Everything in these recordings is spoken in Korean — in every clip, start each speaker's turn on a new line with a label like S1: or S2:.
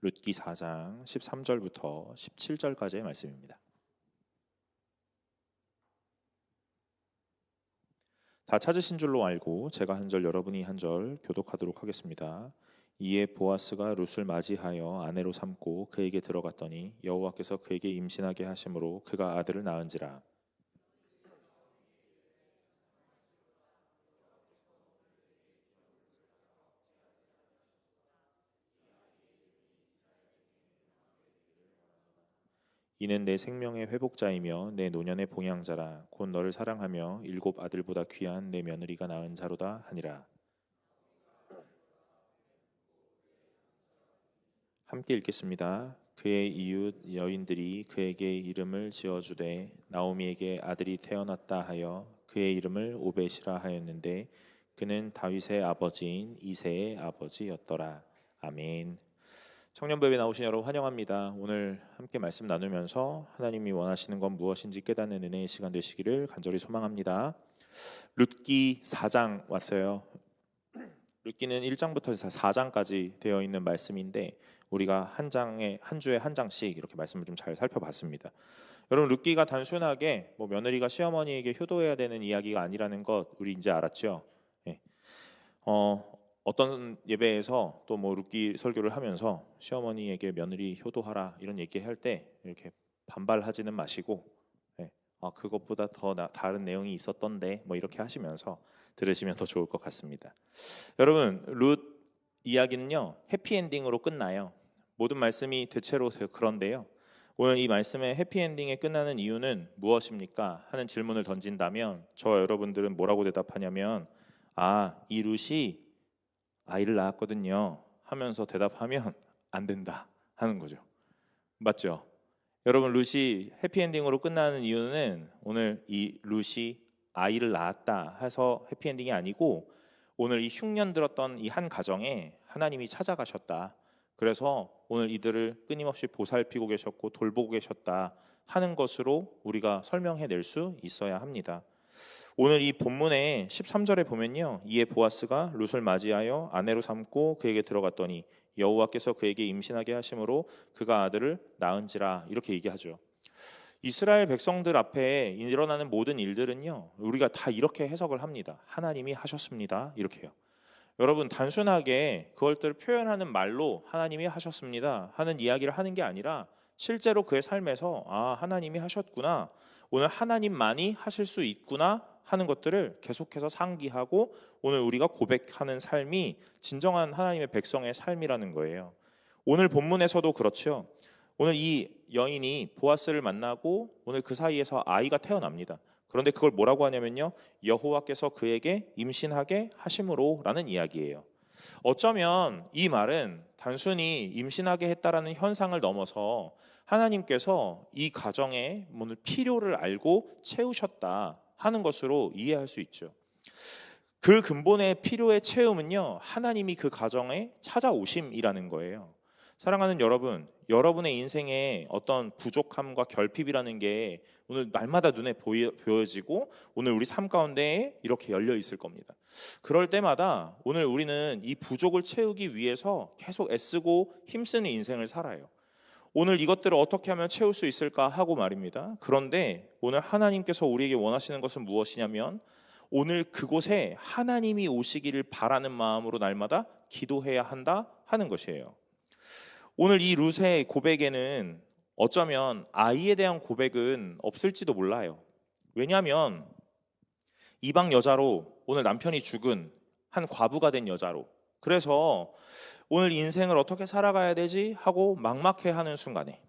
S1: 룻기 4장 13절부터 17절까지의 말씀입니다. 다 찾으신 줄로 알고 제가 한 절 여러분이 한 절 교독하도록 하겠습니다. 이에 보아스가 룻을 맞이하여 아내로 삼고 그에게 들어갔더니 여호와께서 그에게 임신하게 하심으로 그가 아들을 낳은지라. 이는 내 생명의 회복자이며 내 노년의 봉양자라. 곧 너를 사랑하며 7 아들보다 귀한 내 며느리가 낳은 자로다 하니라. 함께 읽겠습니다. 그의 이웃 여인들이 그에게 이름을 지어주되 나오미에게 아들이 태어났다 하여 그의 이름을 오벳이라 하였는데 그는 다윗의 아버지인 이새의 아버지였더라. 아멘. 청년부에 나오신 여러분 환영합니다. 오늘 함께 말씀 나누면서 하나님이 원하시는 건 무엇인지 깨닫는 은혜의 시간 되시기를 간절히 소망합니다. 룻기 4장 왔어요. 룻기는 1장부터 4장까지 되어 있는 말씀인데 우리가 한 주에 한 장씩 이렇게 말씀을 좀 잘 살펴봤습니다. 여러분, 룻기가 단순하게 며느리가 시어머니에게 효도해야 되는 이야기가 아니라는 것 우리 이제 알았죠. 예. 어떤 예배에서 또 룻기 설교를 하면서 시어머니에게 며느리 효도하라 이런 얘기할 때 이렇게 반발하지는 마시고, 그것보다 더 다른 내용이 있었던데 이렇게 하시면서 들으시면 더 좋을 것 같습니다. 여러분, 룻 이야기는요 해피엔딩으로 끝나요. 모든 말씀이 대체로 그런데요, 오늘 이 말씀의 해피엔딩에 끝나는 이유는 무엇입니까? 하는 질문을 던진다면 저와 여러분들은 뭐라고 대답하냐면 이 룻이 아이를 낳았거든요 하면서 대답하면 안 된다 하는 거죠. 맞죠? 여러분, 룻이 해피엔딩으로 끝나는 이유는 오늘 이 룻이 아이를 낳았다 해서 해피엔딩이 아니고 오늘 이 흉년 들었던 이 한 가정에 하나님이 찾아가셨다. 그래서 오늘 이들을 끊임없이 보살피고 계셨고 돌보고 계셨다 하는 것으로 우리가 설명해낼 수 있어야 합니다. 오늘 이 본문의 13절에 보면요, 이에 보아스가 룻을 맞이하여 아내로 삼고 그에게 들어갔더니 여호와께서 그에게 임신하게 하심으로 그가 아들을 낳은지라 이렇게 얘기하죠. 이스라엘 백성들 앞에 일어나는 모든 일들은요 우리가 다 이렇게 해석을 합니다. 하나님이 하셨습니다 이렇게 해요. 여러분, 단순하게 그것들을 표현하는 말로 하나님이 하셨습니다 하는 이야기를 하는 게 아니라 실제로 그의 삶에서 하나님이 하셨구나, 오늘 하나님만이 하실 수 있구나 하는 것들을 계속해서 상기하고 오늘 우리가 고백하는 삶이 진정한 하나님의 백성의 삶이라는 거예요. 오늘 본문에서도 그렇죠. 오늘 이 여인이 보아스를 만나고 오늘 그 사이에서 아이가 태어납니다. 그런데 그걸 뭐라고 하냐면요, 여호와께서 그에게 임신하게 하심으로 라는 이야기예요. 어쩌면 이 말은 단순히 임신하게 했다라는 현상을 넘어서 하나님께서 이 가정의 필요를 알고 채우셨다 하는 것으로 이해할 수 있죠. 그 근본의 필요의 채움은요 하나님이 그 가정에 찾아오심이라는 거예요. 사랑하는 여러분, 여러분의 인생에 어떤 부족함과 결핍이라는 게 오늘 날마다 눈에 보여지고 오늘 우리 삶 가운데 이렇게 열려 있을 겁니다. 그럴 때마다 오늘 우리는 이 부족을 채우기 위해서 계속 애쓰고 힘쓰는 인생을 살아요. 오늘 이것들을 어떻게 하면 채울 수 있을까 하고 말입니다. 그런데 오늘 하나님께서 우리에게 원하시는 것은 무엇이냐면 오늘 그곳에 하나님이 오시기를 바라는 마음으로 날마다 기도해야 한다 하는 것이에요. 오늘 이 룻의 고백에는 어쩌면 아이에 대한 고백은 없을지도 몰라요. 왜냐하면 이방 여자로 오늘 남편이 죽은 한 과부가 된 여자로, 그래서 오늘 인생을 어떻게 살아가야 되지 하고 막막해하는 순간에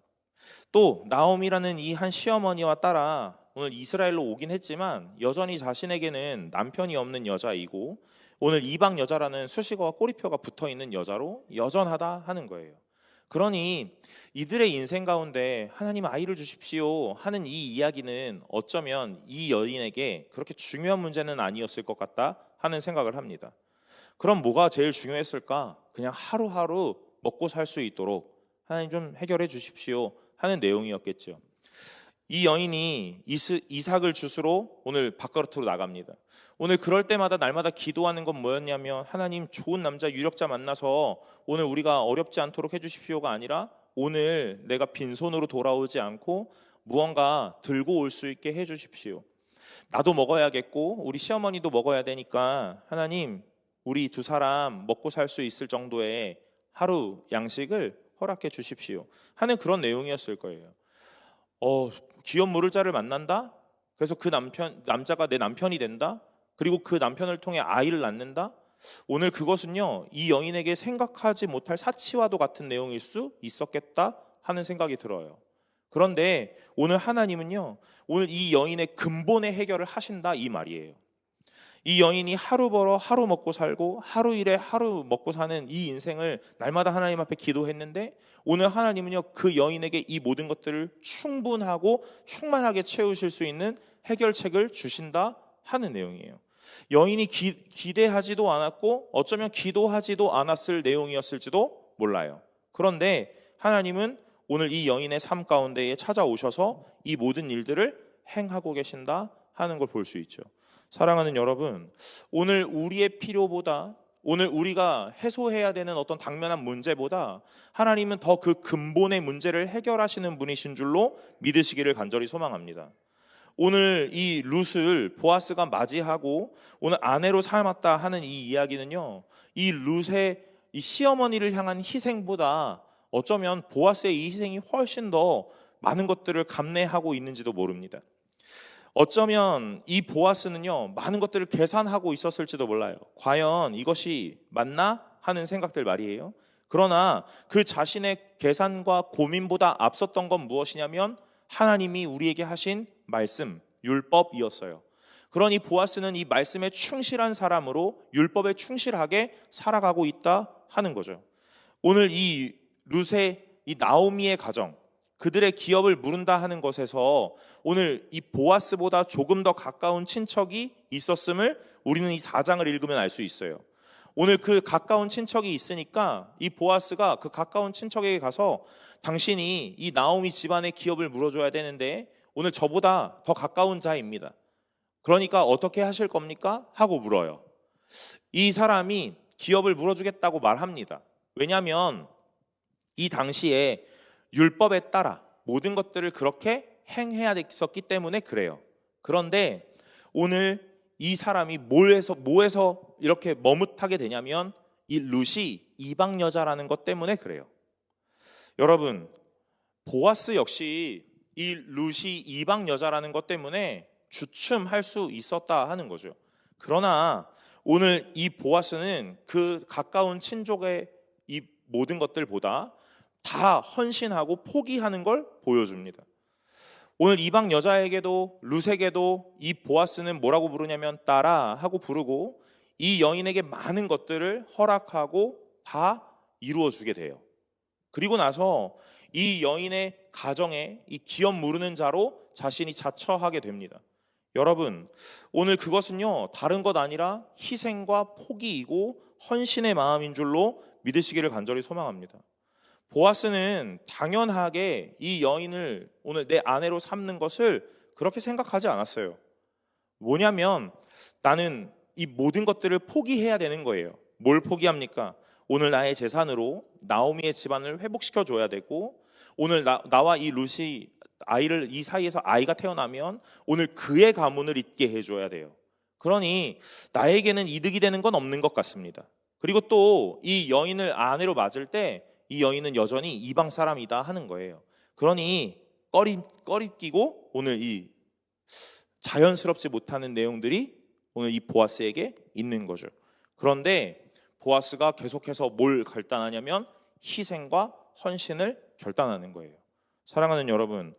S1: 또 나오미라는 이 한 시어머니와 따라 오늘 이스라엘로 오긴 했지만 여전히 자신에게는 남편이 없는 여자이고 오늘 이방 여자라는 수식어와 꼬리표가 붙어있는 여자로 여전하다 하는 거예요. 그러니 이들의 인생 가운데 하나님 아이를 주십시오 하는 이 이야기는 어쩌면 이 여인에게 그렇게 중요한 문제는 아니었을 것 같다 하는 생각을 합니다. 그럼 뭐가 제일 중요했을까? 그냥 하루하루 먹고 살 수 있도록 하나님 좀 해결해 주십시오 하는 내용이었겠죠. 이 여인이 이삭을 주스러 오늘 바깥으로 나갑니다. 오늘 그럴 때마다 날마다 기도하는 건 뭐였냐면, 하나님, 좋은 남자 유력자 만나서 오늘 우리가 어렵지 않도록 해주십시오가 아니라, 오늘 내가 빈손으로 돌아오지 않고 무언가 들고 올 수 있게 해주십시오. 나도 먹어야겠고 우리 시어머니도 먹어야 되니까 하나님, 우리 두 사람 먹고 살 수 있을 정도의 하루 양식을 허락해 주십시오 하는 그런 내용이었을 거예요. 기업 물을 자를 만난다? 그래서 그 남자가 내 남편이 된다? 그리고 그 남편을 통해 아이를 낳는다? 오늘 그것은요, 이 여인에게 생각하지 못할 사치와도 같은 내용일 수 있었겠다 하는 생각이 들어요. 그런데 오늘 하나님은요, 오늘 이 여인의 근본의 해결을 하신다 이 말이에요. 이 여인이 하루 벌어 하루 먹고 살고 하루 일해 하루 먹고 사는 이 인생을 날마다 하나님 앞에 기도했는데, 오늘 하나님은요, 그 여인에게 이 모든 것들을 충분하고 충만하게 채우실 수 있는 해결책을 주신다 하는 내용이에요. 여인이 기대하지도 않았고 어쩌면 기도하지도 않았을 내용이었을지도 몰라요. 그런데 하나님은 오늘 이 여인의 삶 가운데에 찾아오셔서 이 모든 일들을 행하고 계신다 하는 걸 볼 수 있죠. 사랑하는 여러분, 오늘 우리의 필요보다, 오늘 우리가 해소해야 되는 어떤 당면한 문제보다 하나님은 더 그 근본의 문제를 해결하시는 분이신 줄로 믿으시기를 간절히 소망합니다. 오늘 이 룻을 보아스가 맞이하고 오늘 아내로 삼았다 하는 이 이야기는요, 이 룻의 이 시어머니를 향한 희생보다 어쩌면 보아스의 이 희생이 훨씬 더 많은 것들을 감내하고 있는지도 모릅니다. 어쩌면 이 보아스는요, 많은 것들을 계산하고 있었을지도 몰라요. 과연 이것이 맞나 하는 생각들 말이에요. 그러나 그 자신의 계산과 고민보다 앞섰던 건 무엇이냐면 하나님이 우리에게 하신 말씀, 율법이었어요. 그러니 보아스는 이 말씀에 충실한 사람으로 율법에 충실하게 살아가고 있다 하는 거죠. 오늘 이 룻의 이 나오미의 가정, 그들의 기업을 물은다 하는 것에서 오늘 이 보아스보다 조금 더 가까운 친척이 있었음을 우리는 이 4장을 읽으면 알 수 있어요. 오늘 그 가까운 친척이 있으니까 이 보아스가 그 가까운 친척에게 가서, 당신이 이 나오미 집안의 기업을 물어줘야 되는데 오늘 저보다 더 가까운 자입니다. 그러니까 어떻게 하실 겁니까? 하고 물어요. 이 사람이 기업을 물어주겠다고 말합니다. 왜냐하면 이 당시에 율법에 따라 모든 것들을 그렇게 행해야 됐었기 때문에 그래요. 그런데 오늘 이 사람이 뭐에서 이렇게 머뭇하게 되냐면 이 룻이 이방 여자라는 것 때문에 그래요. 여러분, 보아스 역시 이 룻이 이방 여자라는 것 때문에 주춤할 수 있었다 하는 거죠. 그러나 오늘 이 보아스는 그 가까운 친족의 이 모든 것들보다 다 헌신하고 포기하는 걸 보여줍니다. 오늘 이방 여자에게도 룻에게도 이 보아스는 뭐라고 부르냐면 딸아 하고 부르고, 이 여인에게 많은 것들을 허락하고 다 이루어 주게 돼요. 그리고 나서 이 여인의 가정에 이 기업 무르는 자로 자신이 자처하게 됩니다. 여러분, 오늘 그것은요, 다른 것 아니라 희생과 포기이고 헌신의 마음인 줄로 믿으시기를 간절히 소망합니다. 보아스는 당연하게 이 여인을 오늘 내 아내로 삼는 것을 그렇게 생각하지 않았어요. 뭐냐면 나는 이 모든 것들을 포기해야 되는 거예요. 뭘 포기합니까? 오늘 나의 재산으로 나오미의 집안을 회복시켜 줘야 되고, 오늘 나와 이 룻이 아이를 이 사이에서 아이가 태어나면 오늘 그의 가문을 잇게 해줘야 돼요. 그러니 나에게는 이득이 되는 건 없는 것 같습니다. 그리고 또 이 여인을 아내로 맞을 때 이 여인은 여전히 이방 사람이다 하는 거예요. 그러니 꺼리끼고 오늘 이 자연스럽지 못하는 내용들이 오늘 이 보아스에게 있는 거죠. 그런데 보아스가 계속해서 뭘 결단하냐면 희생과 헌신을 결단하는 거예요. 사랑하는 여러분,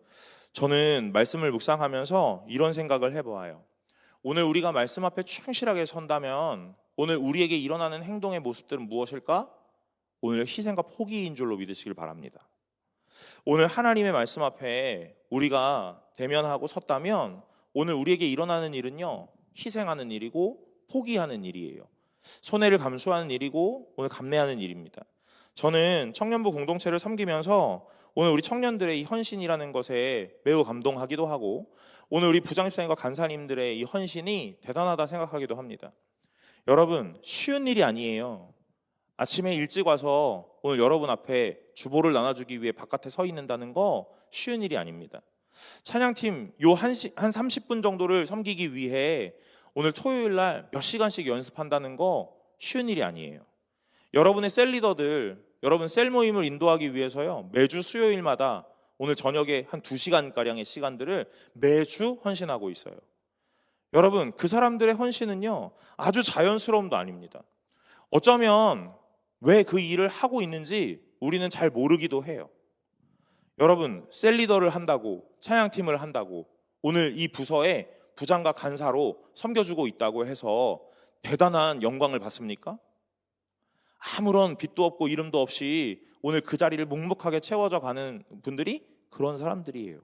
S1: 저는 말씀을 묵상하면서 이런 생각을 해보아요. 오늘 우리가 말씀 앞에 충실하게 선다면 오늘 우리에게 일어나는 행동의 모습들은 무엇일까? 오늘 희생과 포기인 줄로 믿으시길 바랍니다. 오늘 하나님의 말씀 앞에 우리가 대면하고 섰다면 오늘 우리에게 일어나는 일은요, 희생하는 일이고 포기하는 일이에요. 손해를 감수하는 일이고 오늘 감내하는 일입니다. 저는 청년부 공동체를 섬기면서 오늘 우리 청년들의 이 헌신이라는 것에 매우 감동하기도 하고, 오늘 우리 부장집사님과 간사님들의 이 헌신이 대단하다 생각하기도 합니다. 여러분, 쉬운 일이 아니에요. 아침에 일찍 와서 오늘 여러분 앞에 주보를 나눠주기 위해 바깥에 서 있는다는 거 쉬운 일이 아닙니다. 찬양팀 요 한 30분 정도를 섬기기 위해 오늘 토요일 날 몇 시간씩 연습한다는 거 쉬운 일이 아니에요. 여러분의 셀 리더들, 여러분 셀 모임을 인도하기 위해서요, 매주 수요일마다 오늘 저녁에 한 2시간가량의 시간들을 매주 헌신하고 있어요. 여러분, 그 사람들의 헌신은요, 아주 자연스러움도 아닙니다. 어쩌면 왜 그 일을 하고 있는지 우리는 잘 모르기도 해요. 여러분, 셀 리더를 한다고, 찬양팀을 한다고, 오늘 이 부서에 부장과 간사로 섬겨주고 있다고 해서 대단한 영광을 받습니까? 아무런 빚도 없고 이름도 없이 오늘 그 자리를 묵묵하게 채워져 가는 분들이 그런 사람들이에요.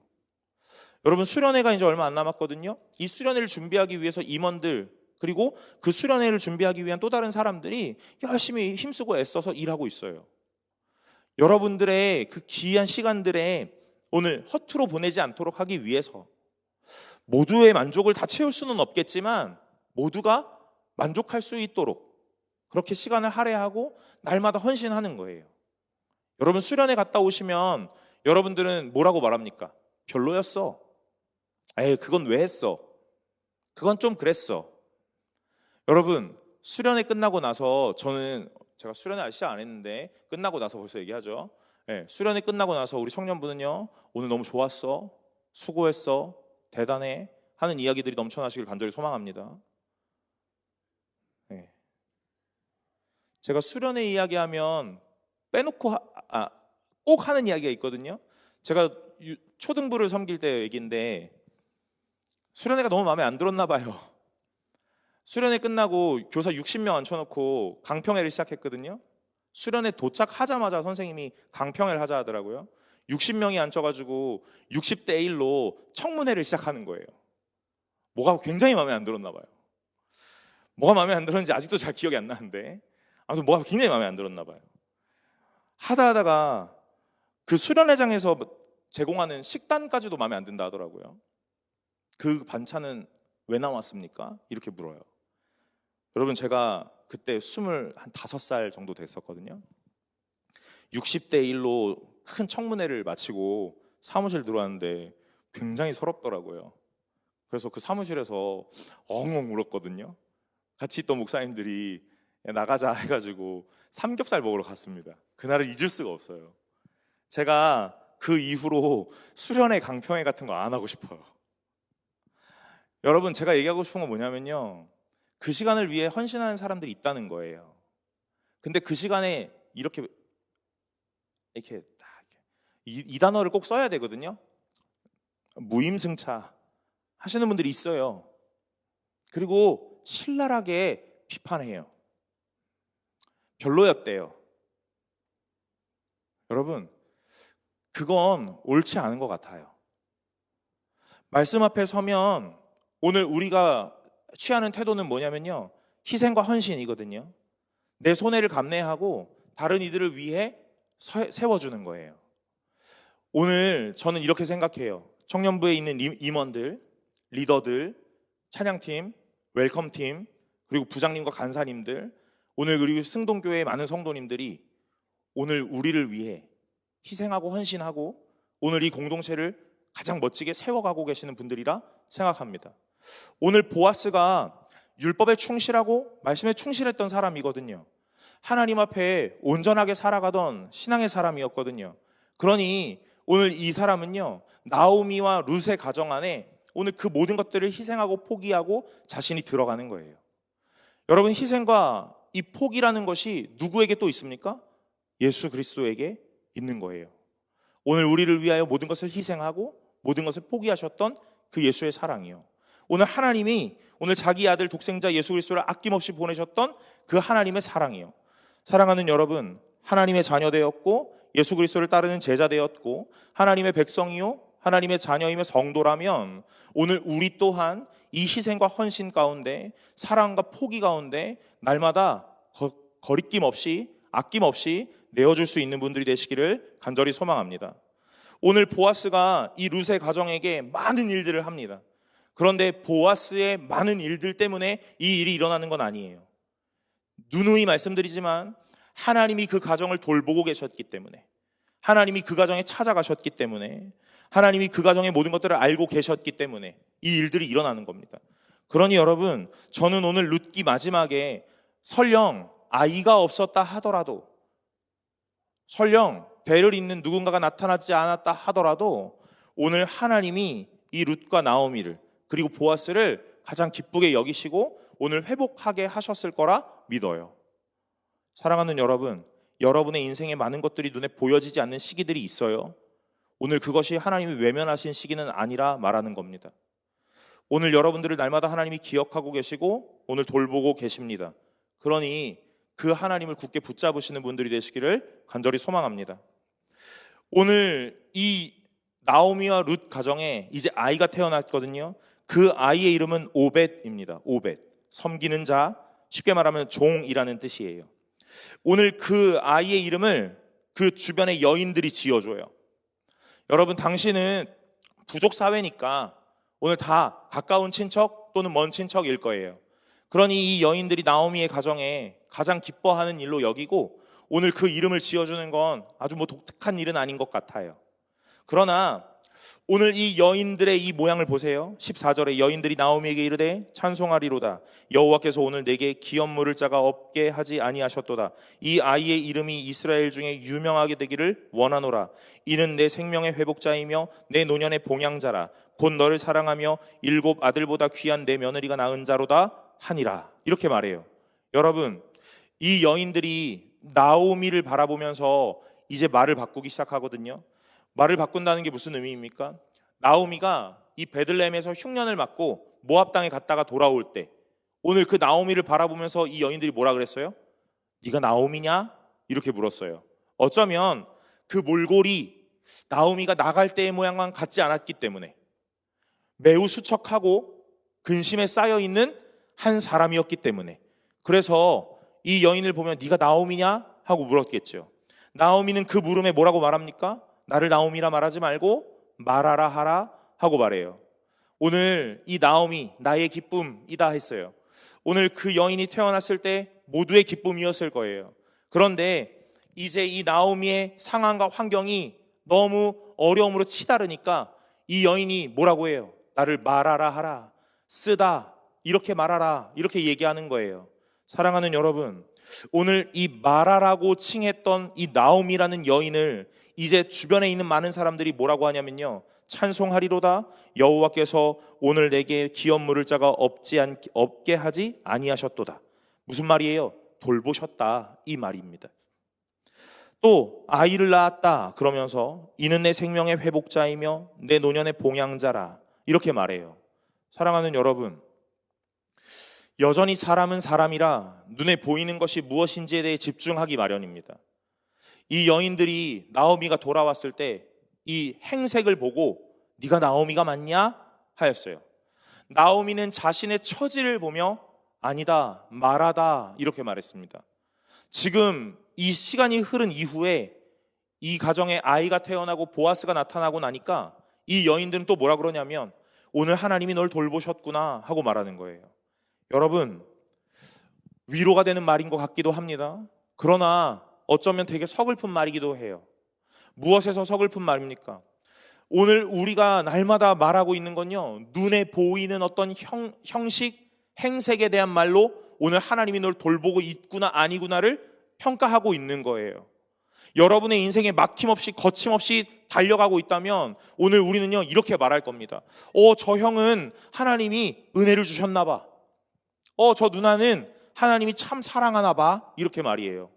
S1: 여러분, 수련회가 이제 얼마 안 남았거든요. 이 수련회를 준비하기 위해서 임원들, 그리고 그 수련회를 준비하기 위한 또 다른 사람들이 열심히 힘쓰고 애써서 일하고 있어요. 여러분들의 그 귀한 시간들에 오늘 허투루 보내지 않도록 하기 위해서 모두의 만족을 다 채울 수는 없겠지만 모두가 만족할 수 있도록 그렇게 시간을 할애하고 날마다 헌신하는 거예요. 여러분, 수련회 갔다 오시면 여러분들은 뭐라고 말합니까? 별로였어. 에이, 그건 왜 했어? 그건 좀 그랬어. 여러분, 수련회 끝나고 나서 제가 수련회 아직 시작 안 했는데 끝나고 나서 벌써 얘기하죠. 네, 수련회 끝나고 나서 우리 청년분은요, 오늘 너무 좋았어, 수고했어, 대단해 하는 이야기들이 넘쳐나시길 간절히 소망합니다. 네. 제가 수련회 이야기하면 빼놓고 꼭 하는 이야기가 있거든요. 제가 초등부를 섬길 때 얘기인데 수련회가 너무 마음에 안 들었나 봐요. 수련회 끝나고 교사 60명 앉혀놓고 강평회를 시작했거든요. 수련회 도착하자마자 선생님이 강평회를 하자 하더라고요. 60명이 앉혀가지고 60대 1로 청문회를 시작하는 거예요. 뭐가 굉장히 마음에 안 들었나 봐요. 뭐가 마음에 안 들었는지 아직도 잘 기억이 안 나는데 아무튼 뭐가 굉장히 마음에 안 들었나 봐요. 하다가 그 수련회장에서 제공하는 식단까지도 마음에 안 든다 하더라고요. 그 반찬은 왜 나왔습니까? 이렇게 물어요. 여러분, 제가 그때 25살 정도 됐었거든요. 60대 1로 큰 청문회를 마치고 사무실 들어왔는데 굉장히 서럽더라고요. 그래서 그 사무실에서 엉엉 울었거든요. 같이 있던 목사님들이 나가자 해가지고 삼겹살 먹으러 갔습니다. 그날을 잊을 수가 없어요. 제가 그 이후로 수련회, 강평회 같은 거 안 하고 싶어요. 여러분, 제가 얘기하고 싶은 건 뭐냐면요, 그 시간을 위해 헌신하는 사람들이 있다는 거예요. 근데 그 시간에 이렇게 이 단어를 꼭 써야 되거든요. 무임승차 하시는 분들이 있어요. 그리고 신랄하게 비판해요. 별로였대요. 여러분, 그건 옳지 않은 것 같아요. 말씀 앞에 서면 오늘 우리가 취하는 태도는 뭐냐면요, 희생과 헌신이거든요. 내 손해를 감내하고 다른 이들을 위해 세워주는 거예요. 오늘 저는 이렇게 생각해요. 청년부에 있는 임원들, 리더들, 찬양팀, 웰컴팀, 그리고 부장님과 간사님들, 오늘 그리고 승동교회의 많은 성도님들이 오늘 우리를 위해 희생하고 헌신하고 오늘 이 공동체를 가장 멋지게 세워가고 계시는 분들이라 생각합니다. 오늘 보아스가 율법에 충실하고 말씀에 충실했던 사람이거든요. 하나님 앞에 온전하게 살아가던 신앙의 사람이었거든요. 그러니 오늘 이 사람은요, 나오미와 룻의 가정 안에 오늘 그 모든 것들을 희생하고 포기하고 자신이 들어가는 거예요. 여러분, 희생과 이 포기라는 것이 누구에게 또 있습니까? 예수 그리스도에게 있는 거예요. 오늘 우리를 위하여 모든 것을 희생하고 모든 것을 포기하셨던 그 예수의 사랑이요. 오늘 하나님이 오늘 자기 아들 독생자 예수 그리스도를 아낌없이 보내셨던 그 하나님의 사랑이요. 사랑하는 여러분, 하나님의 자녀 되었고 예수 그리스도를 따르는 제자 되었고 하나님의 백성이요 하나님의 자녀임의 성도라면 오늘 우리 또한 이 희생과 헌신 가운데 사랑과 포기 가운데 날마다 거리낌 없이 아낌없이 내어줄 수 있는 분들이 되시기를 간절히 소망합니다.
S2: 오늘 보아스가 이 룻의 가정에게 많은 일들을 합니다. 그런데 보아스의 많은 일들 때문에 이 일이 일어나는 건 아니에요. 누누이 말씀드리지만 하나님이 그 가정을 돌보고 계셨기 때문에, 하나님이 그 가정에 찾아가셨기 때문에, 하나님이 그 가정의 모든 것들을 알고 계셨기 때문에 이 일들이 일어나는 겁니다. 그러니 여러분, 저는 오늘 룻기 마지막에 설령 아이가 없었다 하더라도, 설령 대를 잇는 누군가가 나타나지 않았다 하더라도 오늘 하나님이 이 룻과 나오미를 그리고 보아스를 가장 기쁘게 여기시고 오늘 회복하게 하셨을 거라 믿어요. 사랑하는 여러분, 여러분의 인생에 많은 것들이 눈에 보여지지 않는 시기들이 있어요. 오늘 그것이 하나님이 외면하신 시기는 아니라 말하는 겁니다. 오늘 여러분들을 날마다 하나님이 기억하고 계시고 오늘 돌보고 계십니다. 그러니 그 하나님을 굳게 붙잡으시는 분들이 되시기를 간절히 소망합니다. 오늘 이 나오미와 룻 가정에 이제 아이가 태어났거든요. 그 아이의 이름은 오벳입니다. 오벳, 섬기는 자, 쉽게 말하면 종이라는 뜻이에요. 오늘 그 아이의 이름을 그 주변의 여인들이 지어줘요. 여러분, 당신은 부족 사회니까 오늘 다 가까운 친척 또는 먼 친척일 거예요. 그러니 이 여인들이 나오미의 가정에 가장 기뻐하는 일로 여기고 오늘 그 이름을 지어주는 건 아주 독특한 일은 아닌 것 같아요. 그러나 오늘 이 여인들의 이 모양을 보세요. 14절에 여인들이 나오미에게 이르되 찬송하리로다. 여호와께서 오늘 내게 기업 물을 자가 없게 하지 아니하셨도다. 이 아이의 이름이 이스라엘 중에 유명하게 되기를 원하노라. 이는 내 생명의 회복자이며 내 노년의 봉양자라. 곧 너를 사랑하며 7 아들보다 귀한 내 며느리가 낳은 자로다 하니라. 이렇게 말해요. 여러분, 이 여인들이 나오미를 바라보면서 이제 말을 바꾸기 시작하거든요. 말을 바꾼다는 게 무슨 의미입니까? 나오미가 이 베들레헴에서 흉년을 맞고 모압 땅에 갔다가 돌아올 때 오늘 그 나오미를 바라보면서 이 여인들이 뭐라 그랬어요? 네가 나오미냐? 이렇게 물었어요. 어쩌면 그 몰골이 나오미가 나갈 때의 모양만 같지 않았기 때문에 매우 수척하고 근심에 쌓여있는 한 사람이었기 때문에, 그래서 이 여인을 보면 네가 나오미냐? 하고 물었겠죠. 나오미는 그 물음에 뭐라고 말합니까? 나를 나오미라 말하지 말고 말하라 하라 하고 말해요. 오늘 이 나오미 나의 기쁨이다 했어요. 오늘 그 여인이 태어났을 때 모두의 기쁨이었을 거예요. 그런데 이제 이 나오미의 상황과 환경이 너무 어려움으로 치달으니까 이 여인이 뭐라고 해요? 나를 말하라 하라, 쓰다, 이렇게 말하라, 이렇게 얘기하는 거예요. 사랑하는 여러분, 오늘 이 말하라고 칭했던 이 나오미라는 여인을 이제 주변에 있는 많은 사람들이 뭐라고 하냐면요, 찬송하리로다. 여호와께서 오늘 내게 기업 물을 자가 없게 하지 아니하셨도다. 무슨 말이에요? 돌보셨다, 이 말입니다. 또 아이를 낳았다 그러면서 이는 내 생명의 회복자이며 내 노년의 봉양자라, 이렇게 말해요. 사랑하는 여러분, 여전히 사람은 사람이라 눈에 보이는 것이 무엇인지에 대해 집중하기 마련입니다. 이 여인들이 나오미가 돌아왔을 때 이 행색을 보고 네가 나오미가 맞냐? 하였어요. 나오미는 자신의 처지를 보며 아니다, 말하다, 이렇게 말했습니다. 지금 이 시간이 흐른 이후에 이 가정에 아이가 태어나고 보아스가 나타나고 나니까 이 여인들은 또 뭐라 그러냐면 오늘 하나님이 널 돌보셨구나 하고 말하는 거예요. 여러분, 위로가 되는 말인 것 같기도 합니다. 그러나 어쩌면 되게 서글픈 말이기도 해요. 무엇에서 서글픈 말입니까? 오늘 우리가 날마다 말하고 있는 건요, 눈에 보이는 어떤 형식, 행색에 대한 말로 오늘 하나님이 널 돌보고 있구나 아니구나를 평가하고 있는 거예요. 여러분의 인생에 막힘없이 거침없이 달려가고 있다면 오늘 우리는요 이렇게 말할 겁니다. 저 형은 하나님이 은혜를 주셨나 봐. 저 누나는 하나님이 참 사랑하나 봐. 이렇게 말이에요.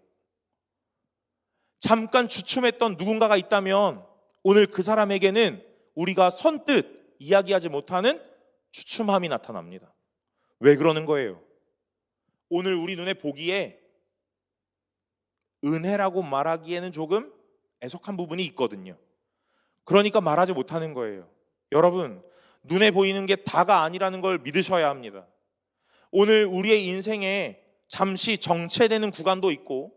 S2: 잠깐 주춤했던 누군가가 있다면 오늘 그 사람에게는 우리가 선뜻 이야기하지 못하는 주춤함이 나타납니다. 왜 그러는 거예요? 오늘 우리 눈에 보기에 은혜라고 말하기에는 조금 애석한 부분이 있거든요. 그러니까 말하지 못하는 거예요. 여러분, 눈에 보이는 게 다가 아니라는 걸 믿으셔야 합니다. 오늘 우리의 인생에 잠시 정체되는 구간도 있고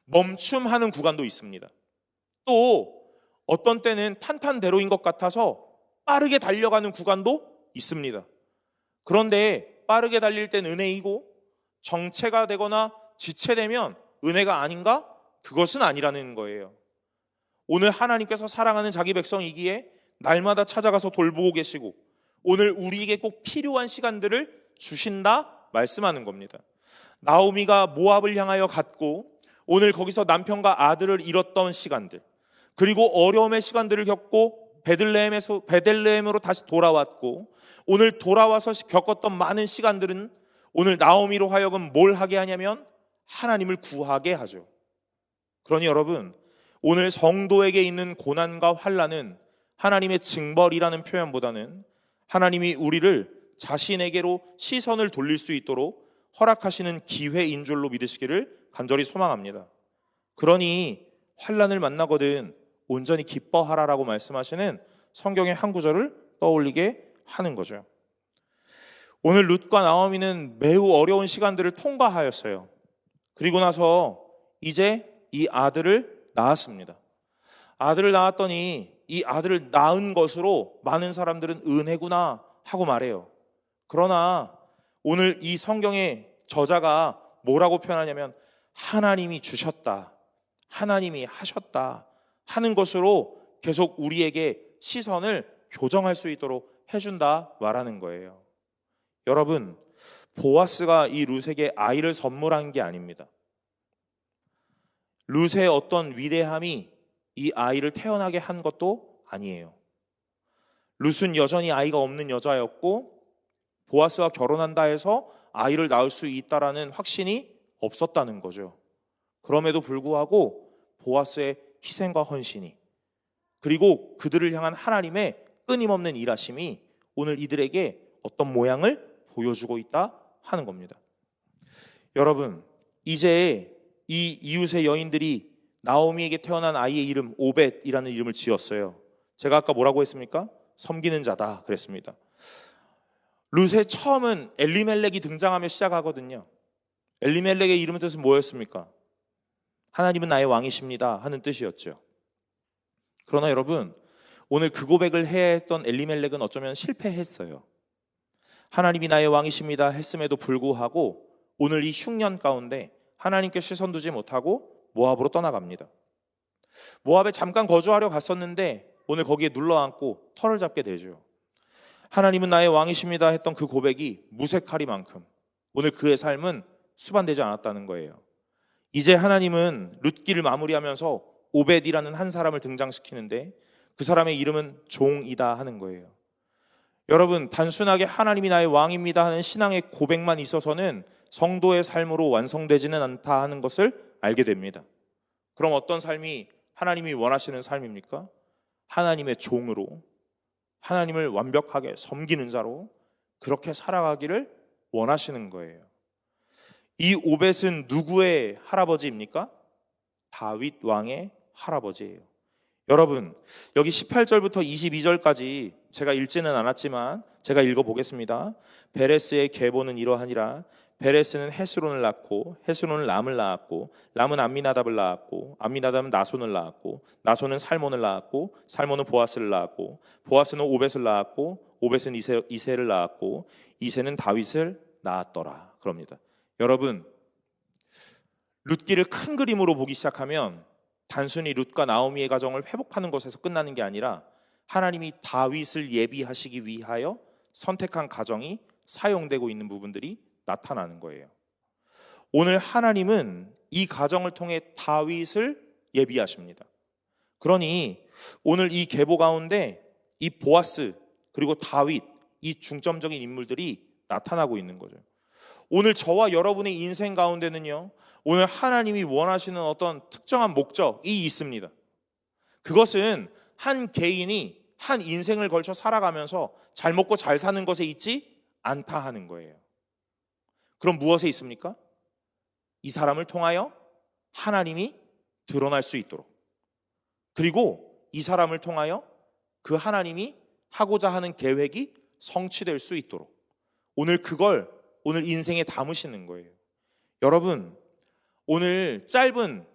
S2: 멈춤하는 구간도 있습니다. 또 어떤 때는 탄탄대로인 것 같아서 빠르게 달려가는 구간도 있습니다. 그런데 빠르게 달릴 땐 은혜이고 정체가 되거나 지체되면 은혜가 아닌가? 그것은 아니라는 거예요. 오늘 하나님께서 사랑하는 자기 백성이기에 날마다 찾아가서 돌보고 계시고 오늘 우리에게 꼭 필요한 시간들을 주신다 말씀하는 겁니다. 나오미가 모압을 향하여 갔고 오늘 거기서 남편과 아들을 잃었던 시간들, 그리고 어려움의 시간들을 겪고 베들레헴으로 다시 돌아왔고 오늘 돌아와서 겪었던 많은 시간들은 오늘 나오미로 하여금 뭘 하게 하냐면 하나님을 구하게 하죠. 그러니 여러분, 오늘 성도에게 있는 고난과 환난은 하나님의 징벌이라는 표현보다는 하나님이 우리를 자신에게로 시선을 돌릴 수 있도록 허락하시는 기회인 줄로 믿으시기를 간절히 소망합니다. 그러니 환난을 만나거든 온전히 기뻐하라라고 말씀하시는 성경의 한 구절을 떠올리게 하는 거죠. 오늘 룻과 나오미는 매우 어려운 시간들을 통과하였어요. 그리고 나서 이제 이 아들을 낳았습니다. 아들을 낳았더니 이 아들을 낳은 것으로 많은 사람들은 은혜구나 하고 말해요. 그러나 오늘 이 성경의 저자가 뭐라고 표현하냐면 하나님이 주셨다, 하나님이 하셨다 하는 것으로 계속 우리에게 시선을 교정할 수 있도록 해준다 말하는 거예요. 여러분, 보아스가 이 룻에게 아이를 선물한 게 아닙니다. 룻의 어떤 위대함이 이 아이를 태어나게 한 것도 아니에요. 룻은 여전히 아이가 없는 여자였고 보아스와 결혼한다 해서 아이를 낳을 수 있다라는 확신이 없었다는 거죠. 그럼에도 불구하고 보아스의 희생과 헌신이, 그리고 그들을 향한 하나님의 끊임없는 일하심이 오늘 이들에게 어떤 모양을 보여주고 있다 하는 겁니다. 여러분, 이제 이 이웃의 여인들이 나오미에게 태어난 아이의 이름 오벳이라는 이름을 지었어요. 제가 아까 뭐라고 했습니까? 섬기는 자다 그랬습니다. 룻의 처음은 엘리멜렉이 등장하며 시작하거든요. 엘리멜렉의 이름의 뜻은 뭐였습니까? 하나님은 나의 왕이십니다 하는 뜻이었죠. 그러나 여러분, 오늘 그 고백을 해야 했던 엘리멜렉은 어쩌면 실패했어요. 하나님이 나의 왕이십니다 했음에도 불구하고 오늘 이 흉년 가운데 하나님께 시선 두지 못하고 모압으로 떠나갑니다. 모압에 잠깐 거주하려 갔었는데 오늘 거기에 눌러앉고 털을 잡게 되죠. 하나님은 나의 왕이십니다 했던 그 고백이 무색하리만큼 오늘 그의 삶은 수반되지 않았다는 거예요. 이제 하나님은 룻기를 마무리하면서 오벳이라는 한 사람을 등장시키는데 그 사람의 이름은 종이다 하는 거예요. 여러분, 단순하게 하나님이 나의 왕입니다 하는 신앙의 고백만 있어서는 성도의 삶으로 완성되지는 않다 하는 것을 알게 됩니다. 그럼 어떤 삶이 하나님이 원하시는 삶입니까? 하나님의 종으로, 하나님을 완벽하게 섬기는 자로 그렇게 살아가기를 원하시는 거예요. 이 오벳은 누구의 할아버지입니까? 다윗 왕의 할아버지예요. 여러분, 여기 18절부터 22절까지 제가 읽지는 않았지만 제가 읽어보겠습니다. 베레스의 계보는 이러하니라. 베레스는 헤스론을 낳고 헤스론은 람을 낳았고 람은 암미나답을 낳았고 암미나답은 나손을 낳았고 나손은 살몬을 낳았고 살몬은 보아스를 낳았고 보아스는 오벳을 낳았고 오벳은 이새를 낳았고 이새는 다윗을 낳았더라. 그럽니다. 여러분, 룻기를 큰 그림으로 보기 시작하면 단순히 룻과 나오미의 가정을 회복하는 것에서 끝나는 게 아니라 하나님이 다윗을 예비하시기 위하여 선택한 가정이 사용되고 있는 부분들이 나타나는 거예요. 오늘 하나님은 이 가정을 통해 다윗을 예비하십니다. 그러니 오늘 이 계보 가운데 이 보아스 그리고 다윗, 이 중점적인 인물들이 나타나고 있는 거죠. 오늘 저와 여러분의 인생 가운데는요, 오늘 하나님이 원하시는 어떤 특정한 목적이 있습니다. 그것은 한 개인이 한 인생을 걸쳐 살아가면서 잘 먹고 잘 사는 것에 있지 않다 하는 거예요. 그럼 무엇에 있습니까? 이 사람을 통하여 하나님이 드러날 수 있도록, 그리고 이 사람을 통하여 그 하나님이 하고자 하는 계획이 성취될 수 있도록 오늘 그걸 오늘 인생에 담으시는 거예요. 여러분, 오늘 짧은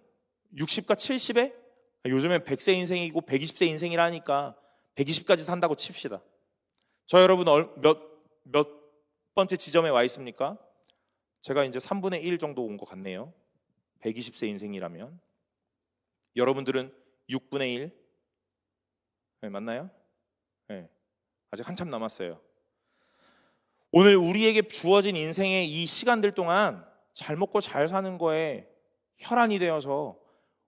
S2: 60과 70에 요즘엔 100세 인생이고 120세 인생이라니까 120까지 산다고 칩시다. 저 여러분 몇 번째 지점에 와 있습니까? 제가 이제 3분의 1 정도 온 것 같네요. 120세 인생이라면 여러분들은 6분의 1? 네, 맞나요? 네, 아직 한참 남았어요. 오늘 우리에게 주어진 인생의 이 시간들 동안 잘 먹고 잘 사는 거에 혈안이 되어서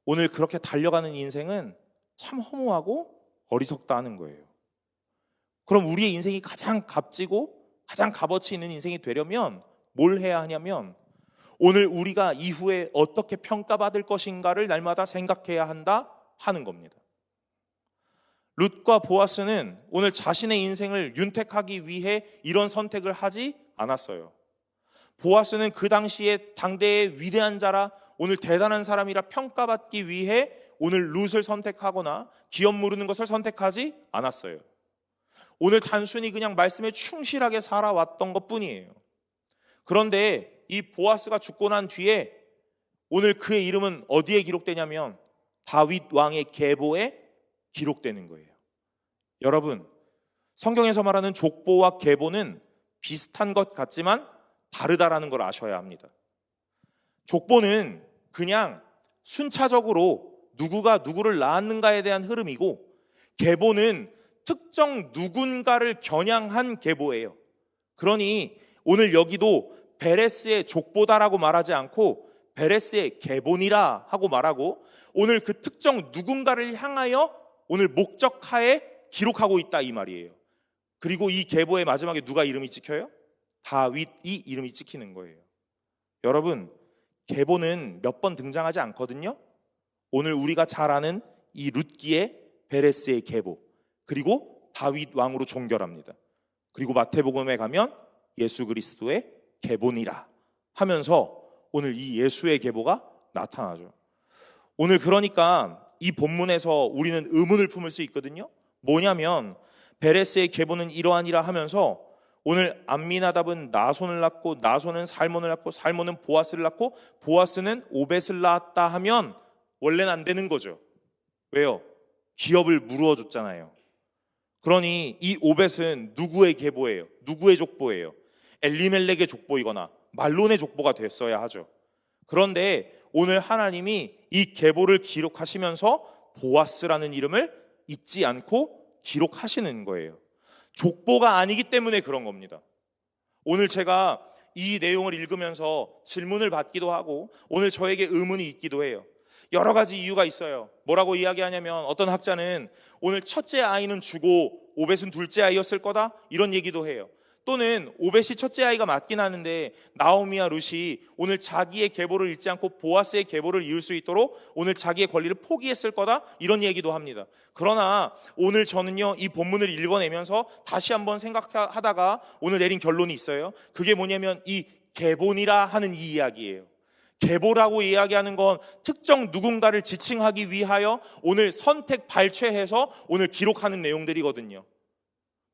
S2: 오늘 그렇게 달려가는 인생은 참 허무하고 어리석다 하는 거예요. 그럼 우리의 인생이 가장 값지고 가장 값어치 있는 인생이 되려면 뭘 해야 하냐면 오늘 우리가 이후에 어떻게 평가받을 것인가를 날마다 생각해야 한다 하는 겁니다. 룻과 보아스는 오늘 자신의 인생을 윤택하기 위해 이런 선택을 하지 않았어요. 보아스는 그 당시에 당대의 위대한 자라 오늘 대단한 사람이라 평가받기 위해 오늘 룻을 선택하거나 기업 무르는 것을 선택하지 않았어요. 오늘 단순히 그냥 말씀에 충실하게 살아왔던 것뿐이에요. 그런데 이 보아스가 죽고 난 뒤에 오늘 그의 이름은 어디에 기록되냐면 다윗 왕의 계보에 기록되는 거예요. 여러분, 성경에서 말하는 족보와 계보는 비슷한 것 같지만 다르다라는 걸 아셔야 합니다. 족보는 그냥 순차적으로 누구가 누구를 낳았는가에 대한 흐름이고 계보는 특정 누군가를 겨냥한 계보예요. 그러니 오늘 여기도 베레스의 족보다라고 말하지 않고 베레스의 계본이라 하고 말하고 오늘 그 특정 누군가를 향하여 오늘 목적하에 기록하고 있다 이 말이에요. 그리고 이 계보의 마지막에 누가 이름이 찍혀요? 다윗이 이름이 찍히는 거예요. 여러분, 계보는 몇 번 등장하지 않거든요. 오늘 우리가 잘 아는 이 룻기의 베레스의 계보, 그리고 다윗 왕으로 종결합니다. 그리고 마태복음에 가면 예수 그리스도의 계보니라 하면서 오늘 이 예수의 계보가 나타나죠. 오늘 그러니까 이 본문에서 우리는 의문을 품을 수 있거든요. 뭐냐면 베레스의 계보는 이러하니라 하면서 오늘 암미나답은 나손을 낳고 나손은 살몬을 낳고 살몬은 보아스를 낳고 보아스는 오벳을 낳았다 하면 원래는 안 되는 거죠. 왜요? 기업을 무르어 줬잖아요. 그러니 이 오벳은 누구의 계보예요? 누구의 족보예요? 엘리멜렉의 족보이거나 말론의 족보가 됐어야 하죠. 그런데 오늘 하나님이 이 계보를 기록하시면서 보아스라는 이름을 잊지 않고 기록하시는 거예요. 족보가 아니기 때문에 그런 겁니다. 오늘 제가 이 내용을 읽으면서 질문을 받기도 하고 오늘 저에게 의문이 있기도 해요. 여러 가지 이유가 있어요. 뭐라고 이야기하냐면 어떤 학자는 오늘 첫째 아이는 주고 오벳은 둘째 아이였을 거다 이런 얘기도 해요. 또는 오벳이 첫째 아이가 맞긴 하는데 나오미와 룻이 오늘 자기의 계보를 잃지 않고 보아스의 계보를 이을 수 있도록 오늘 자기의 권리를 포기했을 거다 이런 얘기도 합니다. 그러나 오늘 저는요 이 본문을 읽어내면서 다시 한번 생각하다가 오늘 내린 결론이 있어요. 그게 뭐냐면 이 계본이라 하는 이 이야기예요. 계보라고 이야기하는 건 특정 누군가를 지칭하기 위하여 오늘 선택 발췌해서 오늘 기록하는 내용들이거든요.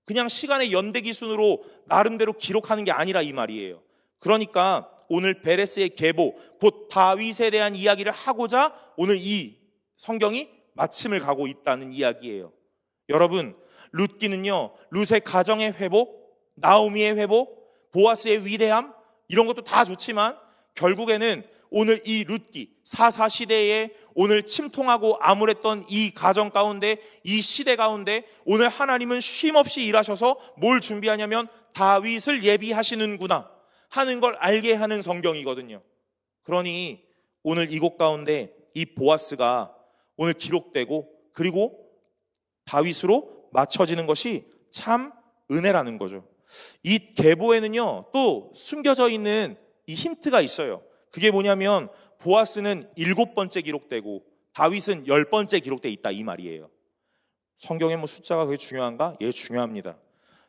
S2: 그냥 시간의 연대기 순으로 나름대로 기록하는 게 아니라 이 말이에요. 그러니까 오늘 베레스의 계보, 곧 다윗에 대한 이야기를 하고자 오늘 이 성경이 마침을 가고 있다는 이야기예요. 여러분, 룻기는요, 룻의 가정의 회복, 나오미의 회복, 보아스의 위대함 이런 것도 다 좋지만 결국에는 오늘 이 룻기 사사 시대에 오늘 침통하고 암울했던 이 가정 가운데 이 시대 가운데 오늘 하나님은 쉼없이 일하셔서 뭘 준비하냐면 다윗을 예비하시는구나 하는 걸 알게 하는 성경이거든요. 그러니 오늘 이곳 가운데 이 보아스가 오늘 기록되고 그리고 다윗으로 맞춰지는 것이 참 은혜라는 거죠. 이 계보에는요 또 숨겨져 있는 이 힌트가 있어요. 그게 뭐냐면 보아스는 7번째 기록되고 다윗은 10번째 기록되어 있다 이 말이에요. 성경에 뭐 숫자가 그게 중요한가? 예, 중요합니다.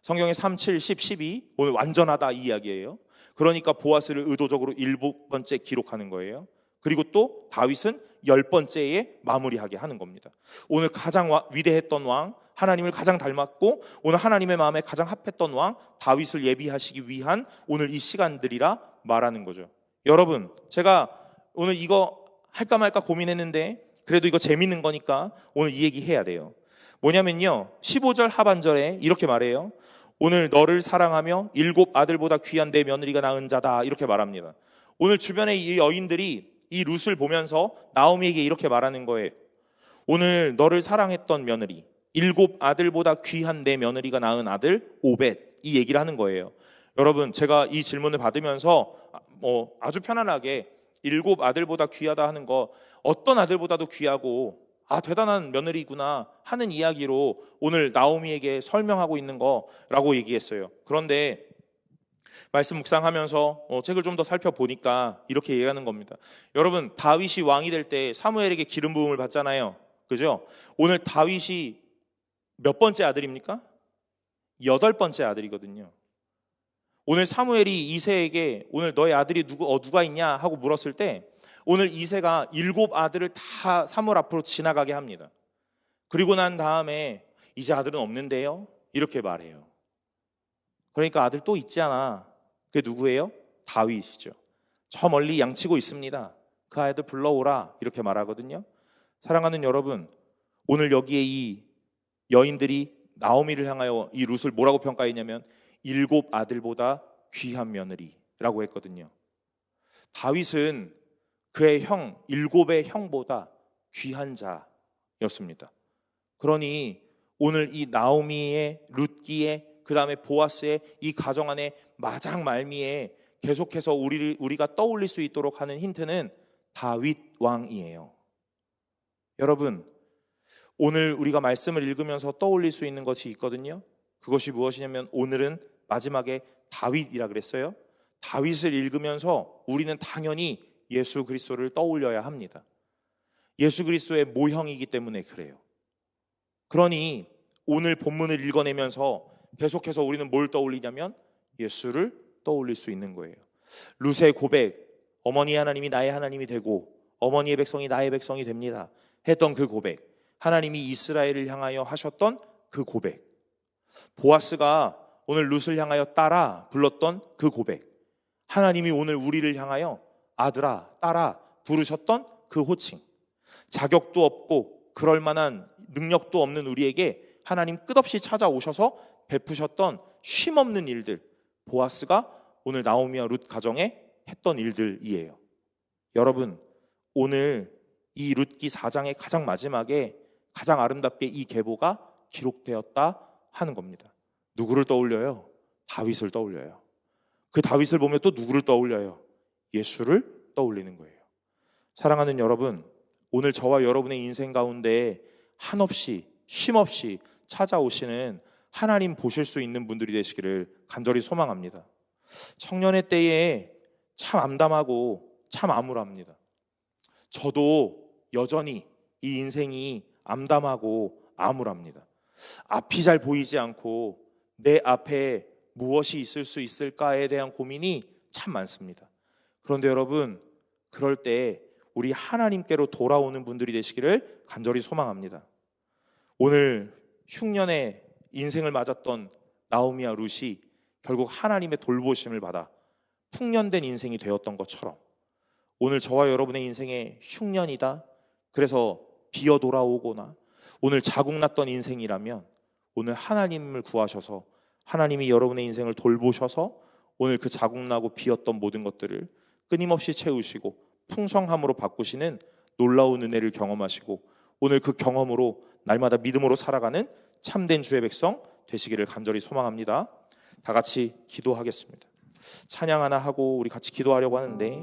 S2: 성경에 3, 7, 10, 12 오늘 완전하다 이 이야기예요. 그러니까 보아스를 의도적으로 7번째 기록하는 거예요. 그리고 또 다윗은 10번째에 마무리하게 하는 겁니다. 오늘 가장 위대했던 왕, 하나님을 가장 닮았고 오늘 하나님의 마음에 가장 합했던 왕 다윗을 예비하시기 위한 오늘 이 시간들이라 말하는 거죠. 여러분, 제가 오늘 이거 할까 말까 고민했는데 그래도 이거 재밌는 거니까 오늘 이 얘기 해야 돼요. 뭐냐면요, 15절 하반절에 이렇게 말해요. 오늘 너를 사랑하며 7 아들보다 귀한 내 며느리가 낳은 자다, 이렇게 말합니다. 오늘 주변의 이 여인들이 이 룻을 보면서 나오미에게 이렇게 말하는 거예요. 오늘 너를 사랑했던 며느리, 7 아들보다 귀한 내 며느리가 낳은 아들 오벳, 이 얘기를 하는 거예요. 여러분, 제가 이 질문을 받으면서 아주 편안하게 7 아들보다 귀하다 하는 거, 어떤 아들보다도 귀하고 대단한 며느리구나 하는 이야기로 오늘 나오미에게 설명하고 있는 거라고 얘기했어요. 그런데 말씀 묵상하면서 책을 좀 더 살펴보니까 이렇게 얘기하는 겁니다. 여러분, 다윗이 왕이 될 때 사무엘에게 기름 부음을 받잖아요. 그죠? 오늘 다윗이 몇 번째 아들입니까? 8번째 아들이거든요. 오늘 사무엘이 이새에게 오늘 너의 아들이 누가 있냐 하고 물었을 때 오늘 이새가 7 아들을 다 사무엘 앞으로 지나가게 합니다. 그리고 난 다음에 이제 아들은 없는데요, 이렇게 말해요. 그러니까 아들 또 있잖아. 그게 누구예요? 다윗이죠. 저 멀리 양치고 있습니다. 그 아이들 불러오라, 이렇게 말하거든요. 사랑하는 여러분, 오늘 여기에 이 여인들이 나오미를 향하여 이 룻을 뭐라고 평가했냐면 7 아들보다 귀한 며느리라고 했거든요. 다윗은 그의 형 7의 형보다 귀한 자였습니다. 그러니 오늘 이 나오미의, 룻기의, 그 다음에 보아스의 이 가정 안에 마장 말미에 계속해서 우리가 떠올릴 수 있도록 하는 힌트는 다윗 왕이에요. 여러분, 오늘 우리가 말씀을 읽으면서 떠올릴 수 있는 것이 있거든요. 그것이 무엇이냐면 오늘은 마지막에 다윗이라 그랬어요. 다윗을 읽으면서 우리는 당연히 예수 그리스도를 떠올려야 합니다. 예수 그리스도의 모형이기 때문에 그래요. 그러니 오늘 본문을 읽어내면서 계속해서 우리는 뭘 떠올리냐면 예수를 떠올릴 수 있는 거예요. 룻의 고백, 어머니 하나님이 나의 하나님이 되고 어머니의 백성이 나의 백성이 됩니다 했던 그 고백, 하나님이 이스라엘을 향하여 하셨던 그 고백, 보아스가 오늘 룻을 향하여 딸아 불렀던 그 고백, 하나님이 오늘 우리를 향하여 아들아 딸아 부르셨던 그 호칭, 자격도 없고 그럴 만한 능력도 없는 우리에게 하나님 끝없이 찾아오셔서 베푸셨던 쉼없는 일들, 보아스가 오늘 나오미와 룻 가정에 했던 일들이에요. 여러분, 오늘 이 룻기 4장의 가장 마지막에 가장 아름답게 이 계보가 기록되었다 하는 겁니다. 누구를 떠올려요? 다윗을 떠올려요. 그 다윗을 보면 또 누구를 떠올려요? 예수를 떠올리는 거예요. 사랑하는 여러분, 오늘 저와 여러분의 인생 가운데 한없이 쉼없이 찾아오시는 하나님 보실 수 있는 분들이 되시기를 간절히 소망합니다. 청년의 때에 참 암담하고 참 암울합니다. 저도 여전히 이 인생이 암담하고 암울합니다. 앞이 잘 보이지 않고 내 앞에 무엇이 있을 수 있을까에 대한 고민이 참 많습니다. 그런데 여러분, 그럴 때 우리 하나님께로 돌아오는 분들이 되시기를 간절히 소망합니다. 오늘 흉년의 인생을 맞았던 나오미와 룻이 결국 하나님의 돌보심을 받아 풍년된 인생이 되었던 것처럼 오늘 저와 여러분의 인생에 흉년이다, 그래서 비어 돌아오거나 오늘 자국났던 인생이라면 오늘 하나님을 구하셔서 하나님이 여러분의 인생을 돌보셔서 오늘 그 자국나고 비었던 모든 것들을 끊임없이 채우시고 풍성함으로 바꾸시는 놀라운 은혜를 경험하시고 오늘 그 경험으로 날마다 믿음으로 살아가는 참된 주의 백성 되시기를 간절히 소망합니다. 다 같이 기도하겠습니다. 찬양 하나 하고 우리 같이 기도하려고 하는데,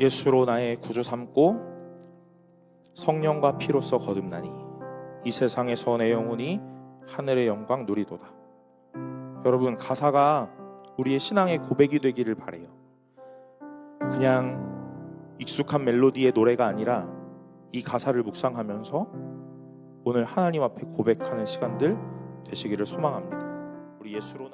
S2: 예수로 나의 구주 삼고 성령과 피로써 거듭나니 이 세상에서 내 영혼이 하늘의 영광 누리도다. 여러분, 가사가 우리의 신앙의 고백이 되기를 바라요. 그냥 익숙한 멜로디의 노래가 아니라 이 가사를 묵상하면서 오늘 하나님 앞에 고백하는 시간들 되시기를 소망합니다. 우리 예수로